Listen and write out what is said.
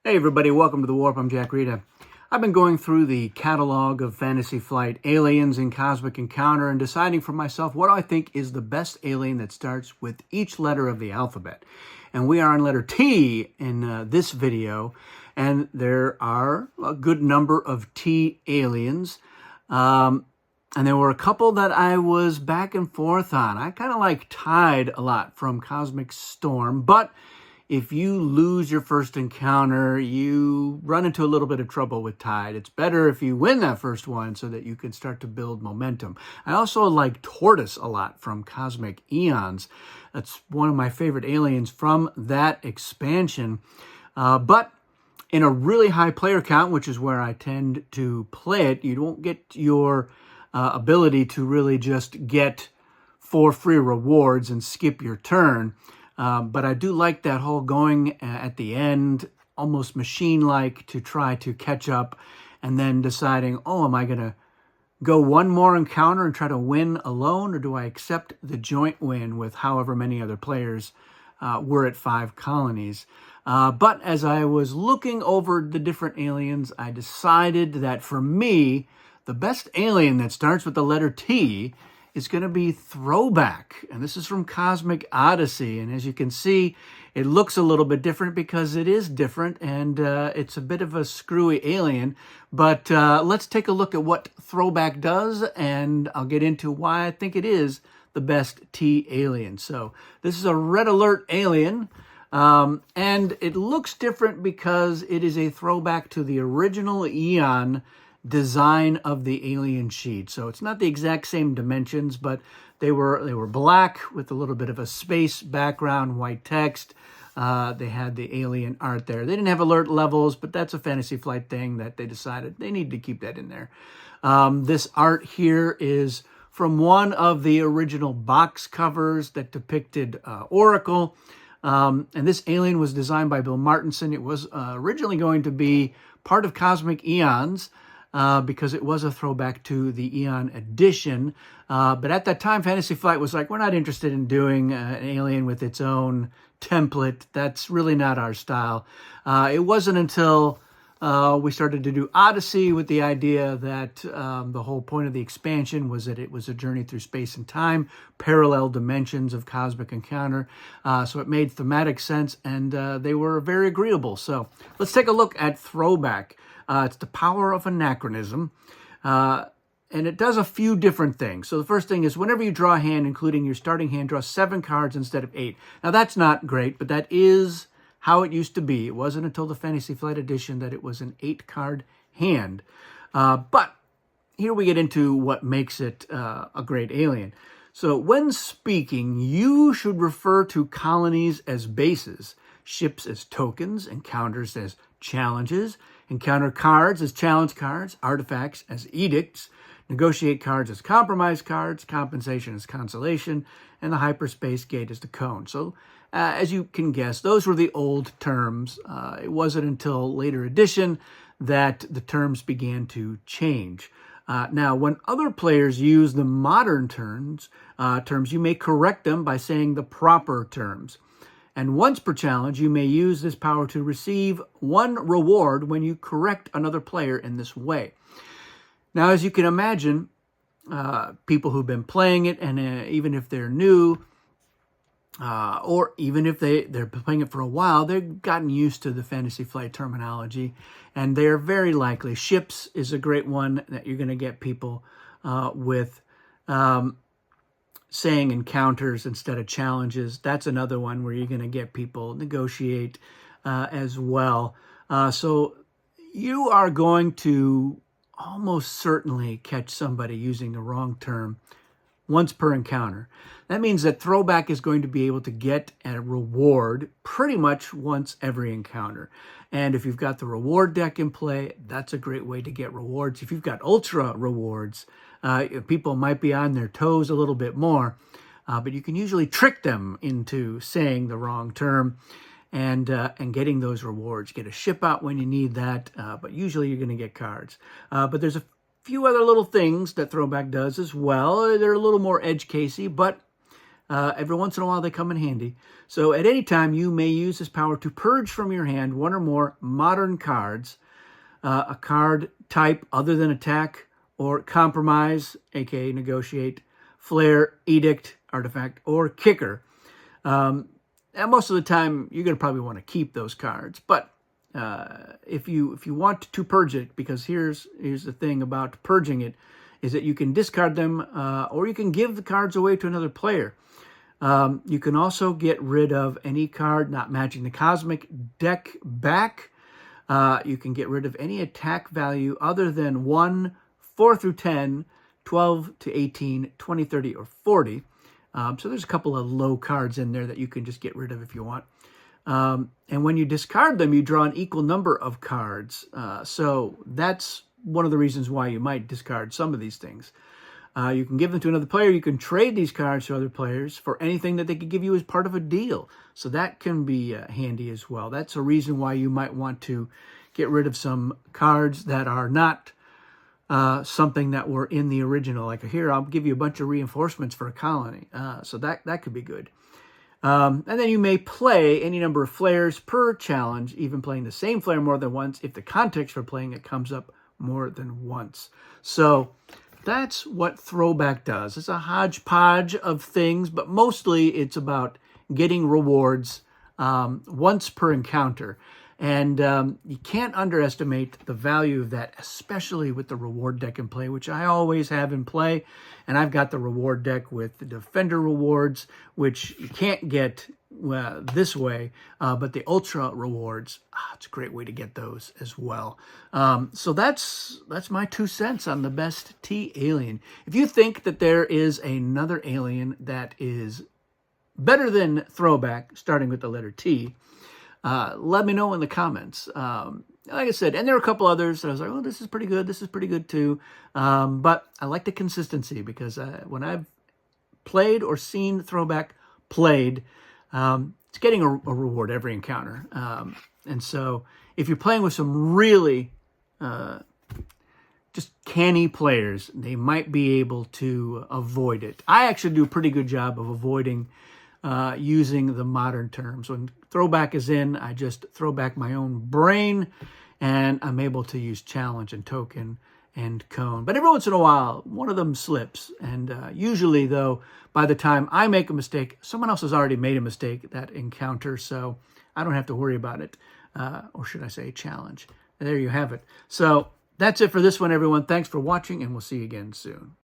Hey everybody, welcome to The Warp. I'm Jack Rita. I've been going through the catalog of Fantasy Flight aliens in Cosmic Encounter and deciding for myself what I think is the best alien that starts with each letter of the alphabet. And we are on letter T in this video, and there are a good number of T aliens. And there were a couple that I was back and forth on. I kind of like Tide a lot from Cosmic Storm, but if you lose your first encounter, you run into a little bit of trouble with Tide. It's better if you win that first one so that you can start to build momentum. I also like Tortoise a lot from Cosmic Eons. That's one of my favorite aliens from that expansion. But in a really high player count, which is where I tend to play it, you don't get your ability to really just get 4 free rewards and skip your turn. But I do like that whole going at the end, almost machine-like, to try to catch up and then deciding, oh, am I going to go one more encounter and try to win alone, or do I accept the joint win with however many other players were at 5 colonies? But as I was looking over the different aliens, I decided that for me, the best alien that starts with the letter T is going to be Throwback. And this is from Cosmic Odyssey. And as you can see, it looks a little bit different because it is different, and it's a bit of a screwy alien. But let's take a look at what Throwback does, and I'll get into why I think it is the best T alien. So this is a Red Alert alien. And it looks different because it is a throwback to the original Eon design of the alien sheet. So it's not the exact same dimensions, but they were black with a little bit of a space background, white text. They had the alien art there. They didn't have alert levels, but that's a Fantasy Flight thing that they decided they need to keep that in there. This art here is from one of the original box covers that depicted Oracle. And this alien was designed by Bill Martinson. It was originally going to be part of Cosmic Eons, because it was a throwback to the Eon edition. But at that time, Fantasy Flight was like, we're not interested in doing an alien with its own template. That's really not our style. It wasn't until we started to do Odyssey with the idea that the whole point of the expansion was that it was a journey through space and time, parallel dimensions of Cosmic Encounter. So it made thematic sense, and they were very agreeable. So let's take a look at Throwback. It's the power of anachronism, and it does a few different things. So the first thing is whenever you draw a hand, including your starting hand, draw 7 cards instead of 8. Now that's not great, but that is how it used to be. It wasn't until the Fantasy Flight edition that it was an 8-card hand. But here we get into what makes it a great alien. So when speaking, you should refer to colonies as bases, ships as tokens, encounters as challenges, encounter cards as challenge cards, artifacts as edicts, negotiate cards as compromise cards, compensation as consolation, and the hyperspace gate as the cone. So as you can guess, those were the old terms. It wasn't until later edition that the terms began to change. Now, when other players use the modern terms, you may correct them by saying the proper terms. And once per challenge, you may use this power to receive 1 reward when you correct another player in this way. Now, as you can imagine, people who've been playing it, and even if they're new, or even if they're playing it for a while, they've gotten used to the Fantasy Flight terminology, and they're very likely. Ships is a great one that you're going to get people with saying encounters instead of challenges. That's another one where you're going to get people negotiate as well. So you are going to almost certainly catch somebody using the wrong term once per encounter. That means that Throwback is going to be able to get a reward pretty much once every encounter. And if you've got the reward deck in play, that's a great way to get rewards. If you've got ultra rewards, people might be on their toes a little bit more, but you can usually trick them into saying the wrong term and getting those rewards. Get a ship out when you need that, but usually you're going to get cards. But there's a few other little things that Throwback does as well. They're a little more edge casey, but Every once in a while, they come in handy. So at any time, you may use this power to purge from your hand one or more modern cards, a card type other than attack or compromise, aka negotiate, flare, edict, artifact, or kicker. And most of the time, you're going to probably want to keep those cards. But if you want to purge it, because here's the thing about purging it, is that you can discard them or you can give the cards away to another player. You can also get rid of any card not matching the Cosmic deck back. You can get rid of any attack value other than 1, 4 through 10, 12 to 18, 20, 30, or 40. So there's a couple of low cards in there that you can just get rid of if you want. And when you discard them, you draw an equal number of cards. So that's one of the reasons why you might discard some of these things. You can give them to another player. You can trade these cards to other players for anything that they could give you as part of a deal. So that can be handy as well. That's a reason why you might want to get rid of some cards that are not something that were in the original. Like here, I'll give you a bunch of reinforcements for a colony. So that could be good. And then you may play any number of flares per challenge, even playing the same flare more than once if the context for playing it comes up more than once. So that's what Throwback does. It's a hodgepodge of things, but mostly it's about getting rewards once per encounter. And you can't underestimate the value of that, especially with the reward deck in play, which I always have in play. And I've got the reward deck with the Defender rewards, which you can't get this way, but the Ultra rewards, it's a great way to get those as well. So that's my 2 cents on the best T alien. If you think that there is another alien that is better than Throwback, starting with the letter T, let me know in the comments. Like I said, and there are a couple others that I was like, oh, this is pretty good. This is pretty good too. But I like the consistency because when I've played or seen Throwback played, it's getting a reward every encounter. And so if you're playing with some really just canny players, they might be able to avoid it. I actually do a pretty good job of avoiding using the modern terms. When Throwback is in, I just throw back my own brain, and I'm able to use challenge and token and cone. But every once in a while, one of them slips. And usually, though, by the time I make a mistake, someone else has already made a mistake that encounter, so I don't have to worry about it. Or should I say challenge. There you have it. So that's it for this one, everyone. Thanks for watching, and we'll see you again soon.